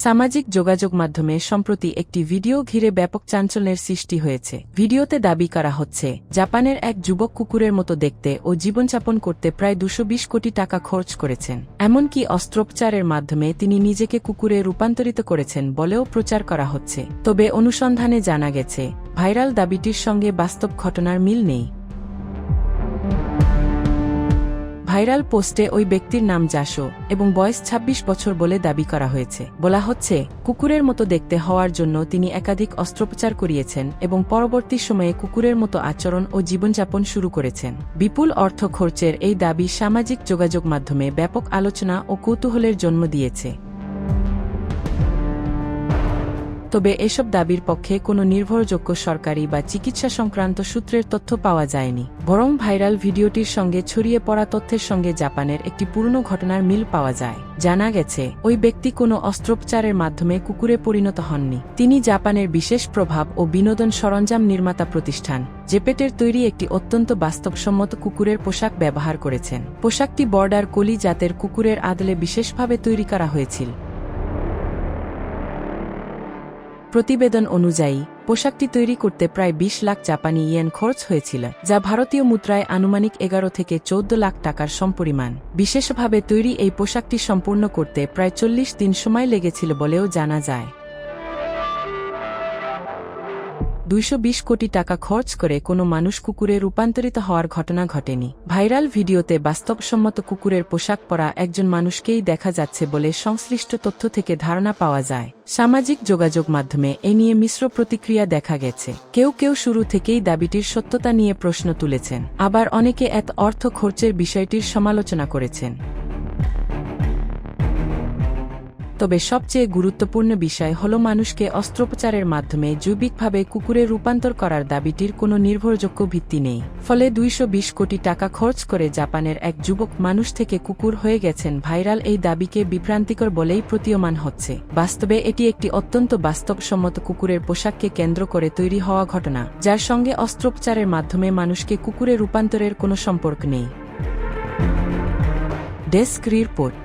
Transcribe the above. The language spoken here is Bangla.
সামাজিক যোগাযোগ মাধ্যমে সম্প্রতি একটি ভিডিও ঘিরে ব্যাপক চাঞ্চল্যের সৃষ্টি হয়েছে। ভিডিওতে দাবি করা হচ্ছে, জাপানের এক যুবক কুকুরের মতো দেখতে ও জীবনযাপন করতে প্রায় 220 কোটি টাকা খরচ করেছেন। এমনকি অস্ত্রোপচারের মাধ্যমে তিনি নিজেকে কুকুরে রূপান্তরিত করেছেন বলেও প্রচার করা হচ্ছে। তবে অনুসন্ধানে জানা গেছে, ভাইরাল দাবিটির সঙ্গে বাস্তব ঘটনার মিল নেই। ভাইরাল পোস্টে ওই ব্যক্তির নাম জাসো এবং বয়স 26 বছর বলে দাবি করা হয়েছে। বলা হচ্ছে, কুকুরের মতো দেখতে হওয়ার জন্য তিনি একাধিক অস্ত্রোপচার করিয়েছেন এবং পরবর্তী সময়ে কুকুরের মতো আচরণ ও জীবনযাপন শুরু করেছেন। বিপুল অর্থ খরচের এই দাবি সামাজিক যোগাযোগ মাধ্যমে ব্যাপক আলোচনা ও কৌতূহলের জন্ম দিয়েছে। তবে এসব দাবির পক্ষে কোনো নির্ভরযোগ্য সরকারি বা চিকিৎসা সংক্রান্ত সূত্রের তথ্য পাওয়া যায়নি। বরং ভাইরাল ভিডিওটির সঙ্গে ছড়িয়ে পড়া তথ্যের সঙ্গে জাপানের একটি পুরনো ঘটনার মিল পাওয়া যায়। জানা গেছে, ওই ব্যক্তি কোনো অস্ত্রোপচারের মাধ্যমে কুকুরে পরিণত হননি। তিনি জাপানের বিশেষ প্রভাব ও বিনোদন সরঞ্জাম নির্মাতা প্রতিষ্ঠান জেপেটের তৈরি একটি অত্যন্ত বাস্তবসম্মত কুকুরের পোশাক ব্যবহার করেছেন। পোশাকটি বর্ডার কোলি জাতের কুকুরের আদলে বিশেষভাবে তৈরি করা হয়েছিল। প্রতিবেদন অনুযায়ী, পোশাকটি তৈরি করতে প্রায় 20 লাখ জাপানি ইয়েন খরচ হয়েছিল, যা ভারতীয় মুদ্রায় আনুমানিক 11 থেকে 14 লাখ টাকার সমপরিমাণ। বিশেষভাবে তৈরি এই পোশাকটি সম্পূর্ণ করতে প্রায় 40 দিন সময় লেগেছিল বলেও জানা যায়। 220 কোটি টাকা খরচ করে কোনো মানুষ কুকুরে রূপান্তরিত হওয়ার ঘটনা ঘটেনি। ভাইরাল ভিডিওতে বাস্তবসম্মত কুকুরের পোশাক পরা একজন মানুষকেই দেখা যাচ্ছে বলে সংশ্লিষ্ট তথ্য থেকে ধারণা পাওয়া যায়। সামাজিক যোগাযোগ মাধ্যমে এ নিয়ে মিশ্র প্রতিক্রিয়া দেখা গেছে। কেউ কেউ শুরু থেকেই দাবিটির সত্যতা নিয়ে প্রশ্ন তুলেছেন, আবার অনেকে এত অর্থ খরচের বিষয়টির সমালোচনা করেছেন। তবে সবচেয়ে গুরুত্বপূর্ণ বিষয় হল, মানুষকে অস্ত্রোপচারের মাধ্যমে জৈবিকভাবে কুকুরে রূপান্তর করার দাবিটির কোনো নির্ভরযোগ্য ভিত্তি নেই। ফলে 220 কোটি টাকা খরচ করে জাপানের এক যুবক মানুষ থেকে কুকুর হয়ে গেছেন। ভাইরাল এই দাবিকে বিভ্রান্তিকর বলেই প্রতীয়মান হচ্ছে। বাস্তবে এটি একটি অত্যন্ত বাস্তবসম্মত কুকুরের পোশাককে কেন্দ্র করে তৈরি হওয়া ঘটনা, যার সঙ্গে অস্ত্রোপচারের মাধ্যমে মানুষকে কুকুরে রূপান্তরের কোনো সম্পর্ক নেই। Desk report.